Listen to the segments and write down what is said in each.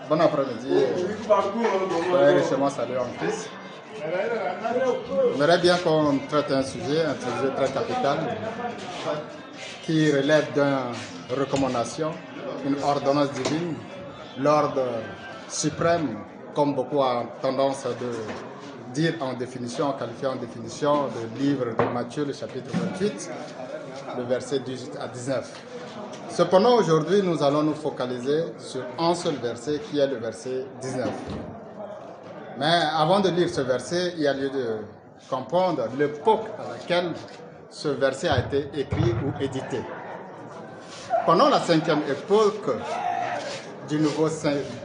Bon après-midi, richement salut en Christ. J'aimerais bien qu'on traite un sujet très capital qui relève d'une recommandation, une ordonnance divine, l'ordre suprême, comme beaucoup ont tendance de dire en définition, qualifier en définition le livre de Matthieu, le chapitre 28, le verset 18 à 19. Cependant, aujourd'hui, nous allons nous focaliser sur un seul verset qui est le verset 19. Mais avant de lire ce verset, il y a lieu de comprendre l'époque à laquelle ce verset a été écrit ou édité. Pendant la 5e époque du Nouveau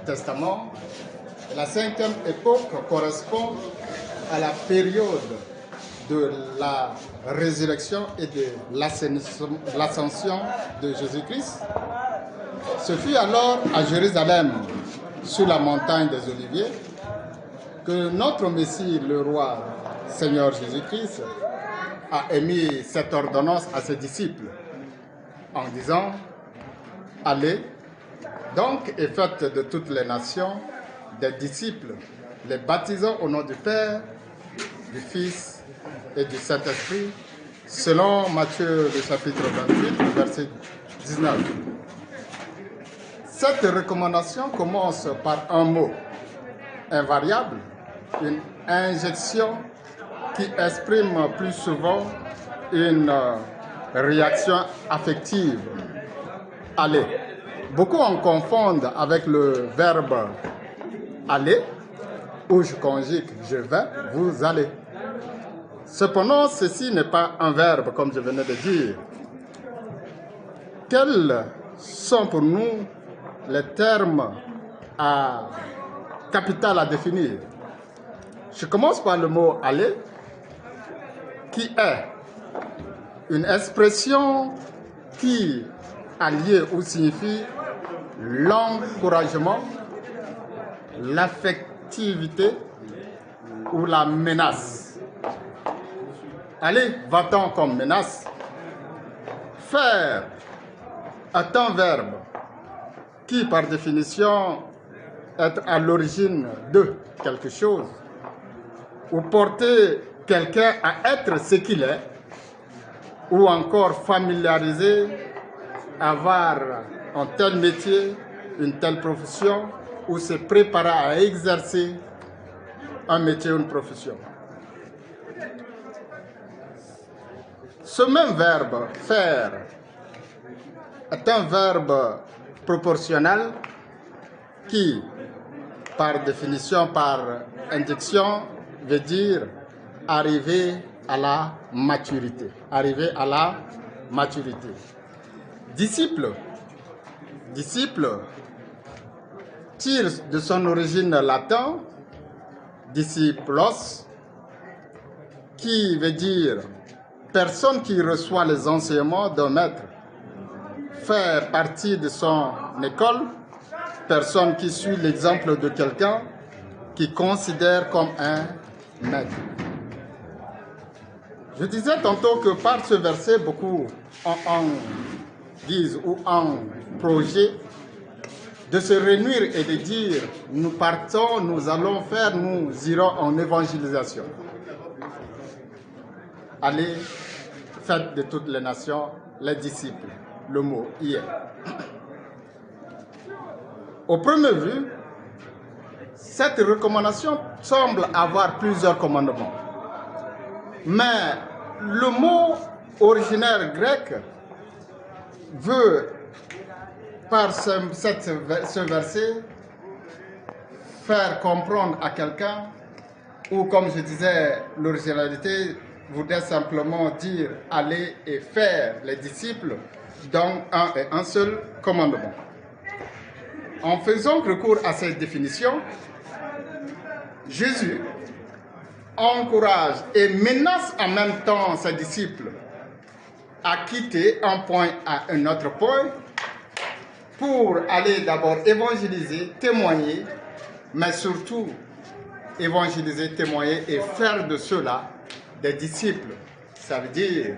Testament, la 5e époque correspond à la période de la résurrection et de l'ascension de Jésus-Christ. Ce fut alors à Jérusalem, sur la montagne des Oliviers, que notre Messie, le roi Seigneur Jésus-Christ, a émis cette ordonnance à ses disciples en disant « Allez donc et faites de toutes les nations des disciples, les baptisant au nom du Père, du Fils et du Saint-Esprit, selon Matthieu le chapitre 28, verset 19. » Cette recommandation commence par un mot invariable, une injection qui exprime plus souvent une réaction affective. Aller. Beaucoup en confondent avec le verbe aller, où je conjugue je vais, vous allez. Cependant, ceci n'est pas un verbe, comme je venais de dire. Quels sont pour nous les termes à capital à définir? Je commence par le mot aller, qui est une expression qui allie ou signifie l'encouragement, l'affectivité ou la menace. Aller, va-t-on comme menace? Faire est un verbe qui, par définition, est à l'origine de quelque chose, ou porter quelqu'un à être ce qu'il est, ou encore familiariser, avoir un tel métier, une telle profession, ou se préparer à exercer un métier ou une profession. Ce même verbe « faire » est un verbe proportionnel qui, par définition, par indiction, veut dire arriver à la maturité. Arriver à la maturité. Disciple tire de son origine latin disciplos, qui veut dire personne qui reçoit les enseignements d'un maître. Faire partie de son école, personne qui suit l'exemple de quelqu'un qui considère comme un maître. Je disais tantôt que par ce verset, beaucoup en disent ou en projet de se réunir et de dire nous partons, nous allons faire, nous irons en évangélisation. Allez, faites de toutes les nations les disciples. Le mot y est. Au premier vue, cette recommandation semble avoir plusieurs commandements. Mais le mot originaire grec veut, par ce verset, faire comprendre à quelqu'un, ou comme je disais, l'originalité voudrait simplement dire aller et faire les disciples dans un seul commandement. En faisant recours à cette définition, Jésus encourage et menace en même temps ses disciples à quitter un point à un autre point pour aller d'abord évangéliser, témoigner, mais surtout évangéliser, témoigner et faire de ceux-là des disciples. Ça veut dire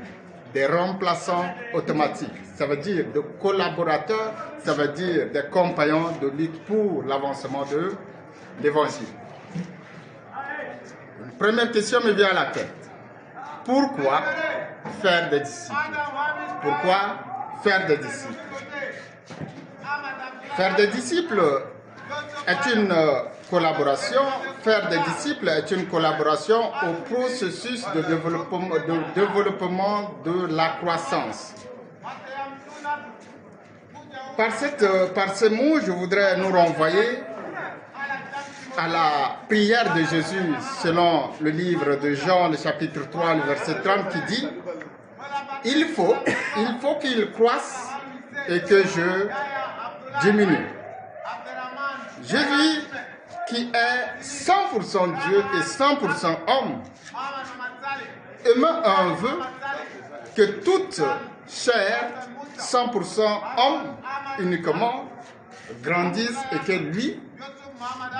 des remplaçants automatiques. ça veut dire de collaborateurs, ça veut dire des compagnons de lutte pour l'avancement de l'évangile. Une première question me vient à la tête. Pourquoi faire des disciples? Pourquoi faire des disciples? Faire des disciples est une collaboration. Faire des disciples est une collaboration au processus de développement de la croissance. Par ces mots, je voudrais nous renvoyer à la prière de Jésus selon le livre de Jean, le chapitre 3, le verset 30 qui dit « Il faut qu'il croisse et que je diminue ». Jésus, qui est 100% Dieu et 100% homme, émet un vœu que toute chair, 100% homme uniquement, grandisse et que lui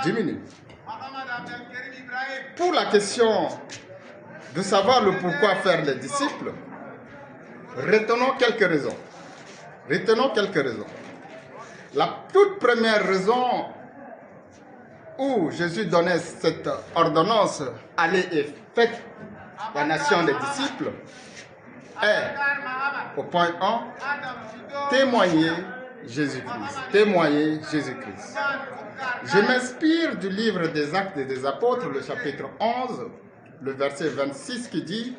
diminue. Pour la question de savoir le pourquoi faire les disciples, retenons quelques raisons. La toute première raison où Jésus donnait cette ordonnance « Allez et faites la nation des disciples » est, au point 1, témoigner Jésus-Christ. Témoigner Jésus-Christ. Je m'inspire du livre des Actes des Apôtres, le chapitre 11, le verset 26 qui dit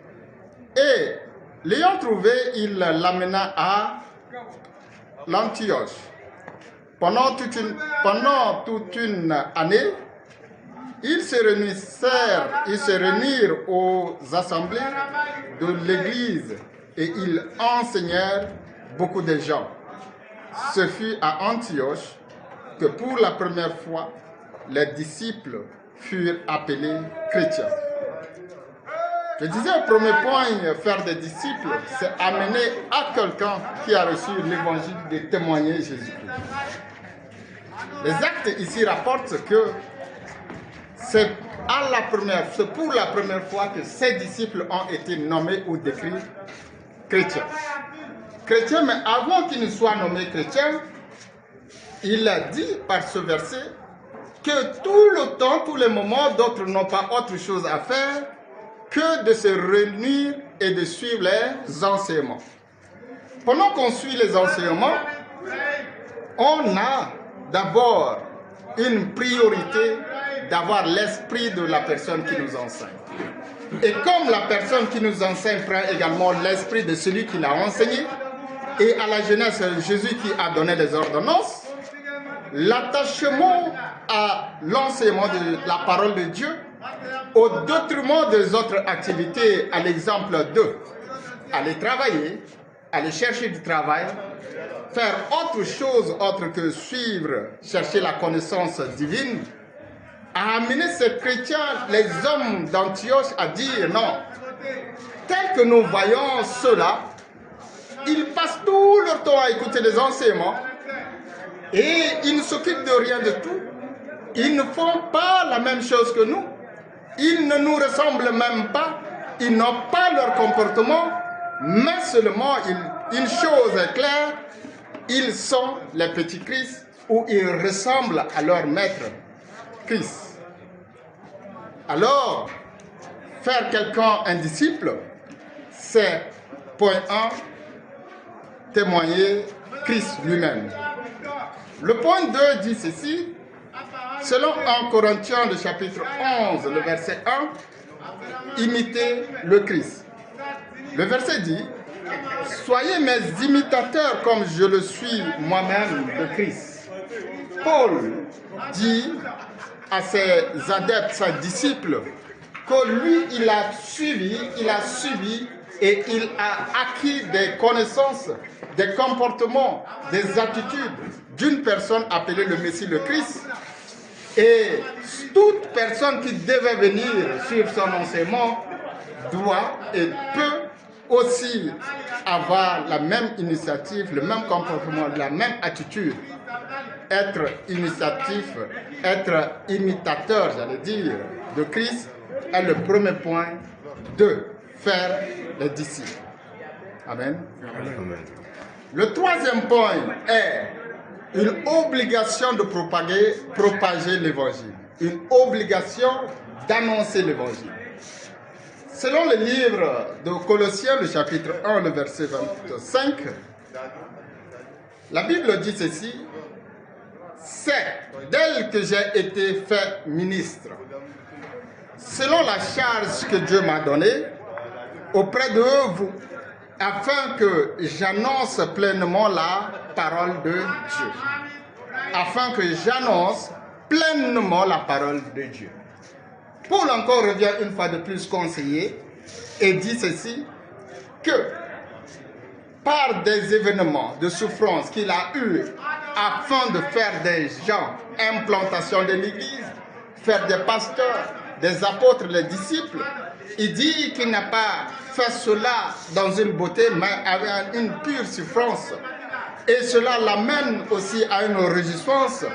« Et l'ayant trouvé, il l'amena à l'Antioche. Pendant toute une année, ils se réunirent aux assemblées de l'Église et ils enseignèrent beaucoup de gens. Ce fut à Antioche que pour la première fois, les disciples furent appelés chrétiens. Je disais au premier point, faire des disciples, c'est amener à quelqu'un qui a reçu l'évangile de témoigner Jésus-Christ. Les actes ici rapportent que c'est pour la première fois que ces disciples ont été nommés ou décrits chrétiens. Chrétiens, mais avant qu'ils ne soient nommés chrétiens, il a dit par ce verset que tout le temps, tous les moments, d'autres n'ont pas autre chose à faire que de se réunir et de suivre les enseignements. Pendant qu'on suit les enseignements, on a d'abord une priorité d'avoir l'esprit de la personne qui nous enseigne. Et comme la personne qui nous enseigne prend également l'esprit de celui qui l'a enseigné, et à la jeunesse, Jésus qui a donné des ordonnances, l'attachement à l'enseignement de la parole de Dieu, au détriment des autres activités, à l'exemple de aller travailler, aller chercher du travail, faire autre chose autre que suivre, chercher la connaissance divine, a amené ces chrétiens, les hommes d'Antioche, à dire non. Tel que nous voyons cela, ils passent tout leur temps à écouter les enseignements et ils ne s'occupent de rien de tout. Ils ne font pas la même chose que nous. Ils ne nous ressemblent même pas. Ils n'ont pas leur comportement, mais seulement une chose est claire, ils sont les petits Christ ou ils ressemblent à leur maître Christ. Alors, faire quelqu'un un disciple, c'est, point 1, témoigner Christ lui-même. Le point 2 dit ceci, selon 1 Corinthiens, le chapitre 11, le verset 1, imiter le Christ. Le verset dit, soyez mes imitateurs comme je le suis moi-même de Christ. Paul dit à ses adeptes, ses disciples, que lui, il a suivi et il a acquis des connaissances, des comportements, des attitudes d'une personne appelée le Messie, le Christ. Et toute personne qui devait venir suivre son enseignement doit et peut aussi avoir la même initiative, le même comportement, la même attitude. Être initiatif, être imitateur, j'allais dire, de Christ est le premier point de faire les disciples. Amen. Amen. Le troisième point est une obligation de propager l'évangile. Une obligation d'annoncer l'évangile. Selon le livre de Colossiens, le chapitre 1, le verset 25, la Bible dit ceci: c'est d'elle que j'ai été fait ministre, selon la charge que Dieu m'a donnée auprès de vous, afin que j'annonce pleinement la parole de Dieu. Afin que j'annonce pleinement la parole de Dieu. Paul encore revient une fois de plus conseiller et dit ceci, que par des événements de souffrance qu'il a eus afin de faire des gens, implantation de l'Église, faire des pasteurs, des apôtres, des disciples, il dit qu'il n'a pas fait cela dans une beauté, mais avec une pure souffrance. Et cela l'amène aussi à une réjouissance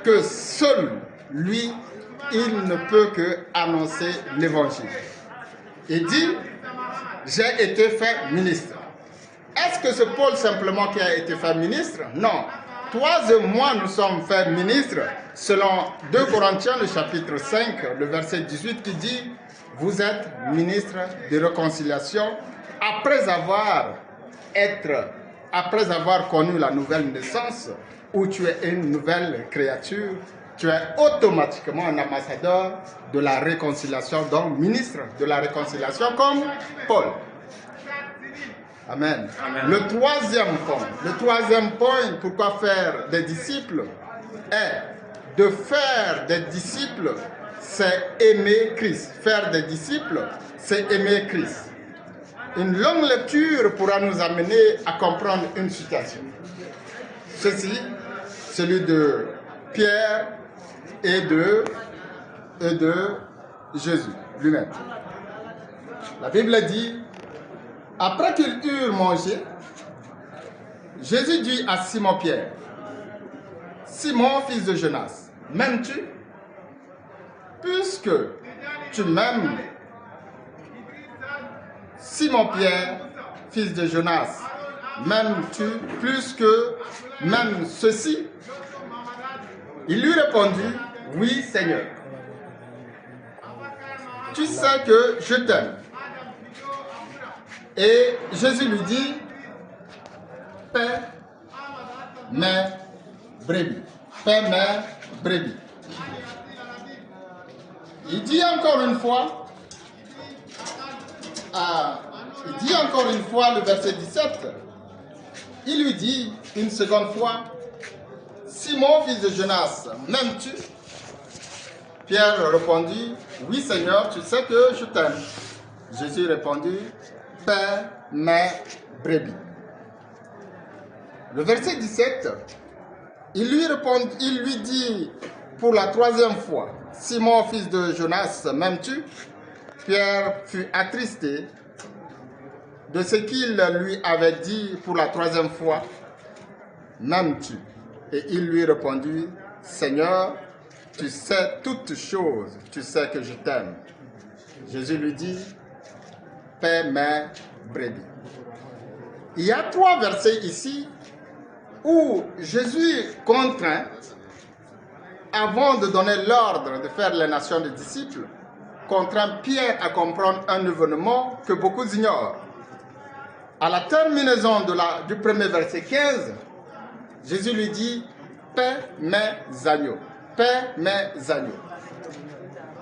que seul lui, il ne peut que annoncer l'évangile. Il dit, j'ai été fait ministre. Est-ce que c'est Paul simplement qui a été fait ministre? Non. Toi et moi, nous sommes faits ministres, selon 2 Corinthiens, le chapitre 5, le verset 18, qui dit, vous êtes ministre de réconciliation après avoir connu la nouvelle naissance, où tu es une nouvelle créature, tu es automatiquement un ambassadeur de la réconciliation, donc ministre de la réconciliation comme Paul. Amen. Amen. Le troisième point, pourquoi faire des disciples, est de faire des disciples, c'est aimer Christ. Faire des disciples, c'est aimer Christ. Une longue lecture pourra nous amener à comprendre une situation. Ceci, celui de Pierre et de Jésus lui-même. La Bible dit, après qu'ils eurent mangé, Jésus dit à Simon-Pierre, Simon, fils de Jonas, m'aimes-tu? Puisque tu m'aimes, Simon-Pierre, fils de Jonas, m'aimes-tu plus que même ceci? Il lui répondit, oui, Seigneur. Tu sais que je t'aime. Et Jésus lui dit, paie mes brebis. Paie mes brebis. Il dit encore une fois, le verset 17, il lui dit une seconde fois, Simon, fils de Jonas, m'aimes-tu? Pierre répondit, oui Seigneur, tu sais que je t'aime. Jésus répondit, paie mes brebis. Le verset 17, il lui dit pour la troisième fois, Simon, fils de Jonas, m'aimes-tu? Pierre fut attristé de ce qu'il lui avait dit pour la troisième fois, m'aimes-tu? Et il lui répondit, Seigneur, tu sais toutes choses, tu sais que je t'aime. Jésus lui dit, paie mes brebis. Il y a 3 versets ici où Jésus contraint, avant de donner l'ordre de faire les nations des disciples, contraint Pierre à comprendre un événement que beaucoup ignorent. À la terminaison du premier verset 15, Jésus lui dit, paie mes agneaux, paie mes agneaux.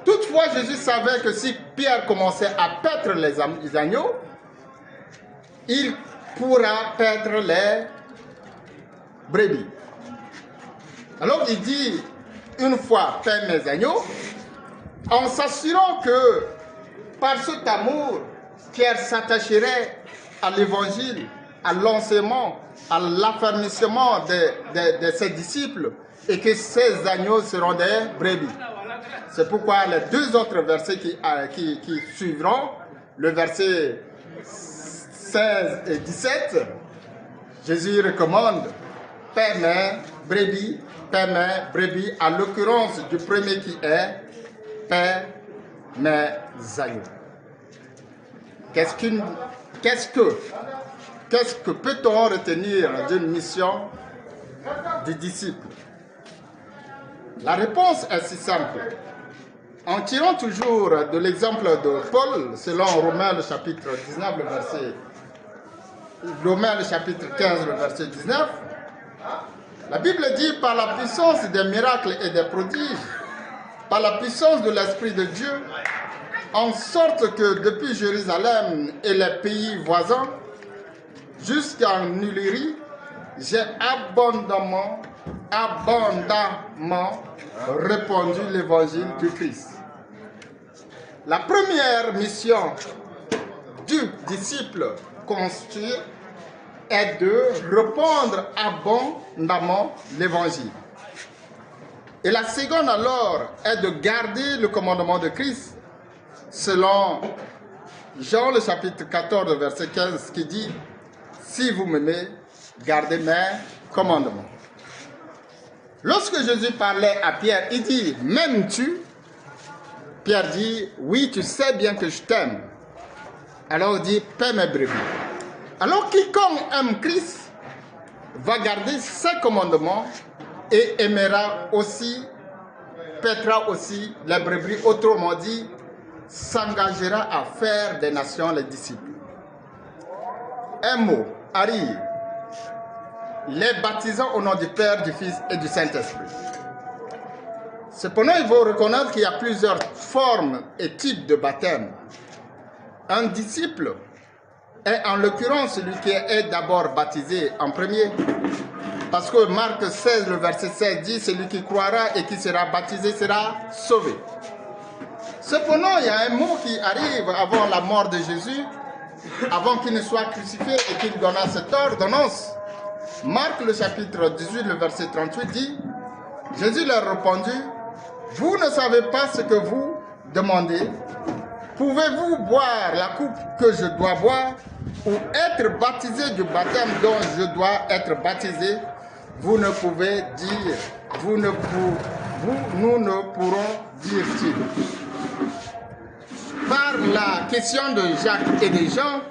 Toutefois, Jésus savait que si Pierre commençait à paître les agneaux, il pourra paître les brebis. Alors il dit une fois, paie mes agneaux, en s'assurant que par cet amour, Pierre s'attacherait à l'évangile, à l'enseignement, à l'affermissement de ses disciples, et que ces agneaux seront des brebis. C'est pourquoi les 2 autres versets qui suivront, le verset 16 et 17, Jésus recommande, paie mes brebis, à l'occurrence du premier qui est, paie mes agneaux. Qu'est-ce que qu'est-ce que peut-on retenir d'une mission du disciple? La réponse est si simple. En tirant toujours de l'exemple de Paul, selon Romains le chapitre 19, Romains le chapitre 15, le verset 19, la Bible dit par la puissance des miracles et des prodiges, par la puissance de l'Esprit de Dieu, en sorte que depuis Jérusalem et les pays voisins, jusqu'en Illyrie, j'ai abondamment répandu l'évangile du Christ. La première mission du disciple constitué est de répandre abondamment l'évangile. Et la seconde alors est de garder le commandement de Christ selon Jean le chapitre 14 verset 15 qui dit « Si vous m'aimez, gardez mes commandements ». Lorsque Jésus parlait à Pierre, il dit « M'aimes-tu » Pierre dit « Oui, tu sais bien que je t'aime ». Alors il dit « Paie mes brebis ». Alors quiconque aime Christ va garder ses commandements et aimera aussi, paîtra aussi les brebis, autrement dit, s'engagera à faire des nations les disciples. Un mot, Ari, les baptisants au nom du Père, du Fils et du Saint-Esprit. Cependant, il faut reconnaître qu'il y a plusieurs formes et types de baptême. Un disciple est en l'occurrence celui qui est d'abord baptisé en premier. Parce que Marc 16, le verset 16 dit, celui qui croira et qui sera baptisé sera sauvé. Cependant, il y a un mot qui arrive avant la mort de Jésus, avant qu'il ne soit crucifié et qu'il donna cette ordonnance. Marc le chapitre 18, le verset 38 dit, Jésus leur répondit, vous ne savez pas ce que vous demandez. Pouvez-vous boire la coupe que je dois boire ou être baptisé du baptême dont je dois être baptisé? Vous ne pouvez dire, nous ne pourrons, dire-t-il. Par la question de Jacques et de Jean,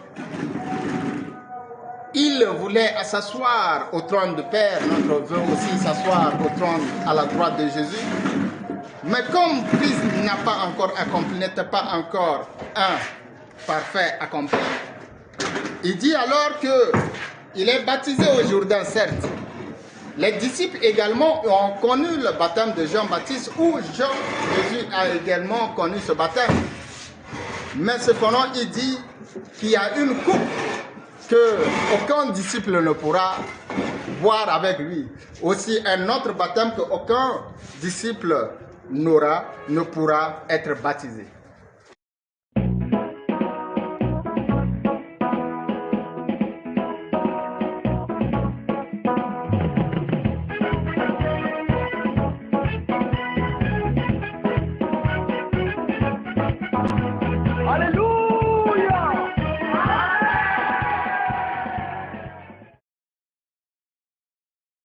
ils voulaient s'asseoir au trône de Père, notre veut aussi s'asseoir au trône à la droite de Jésus. Mais comme Christ n'a pas encore accompli, n'était pas encore un parfait accompli, il dit alors qu'il est baptisé au Jourdain, certes. Les disciples également ont connu le baptême de Jean-Baptiste, où Jésus a également connu ce baptême. Mais cependant, il dit qu'il y a une coupe qu'aucun disciple ne pourra boire avec lui. Aussi un autre baptême qu'aucun disciple ne pourra être baptisé.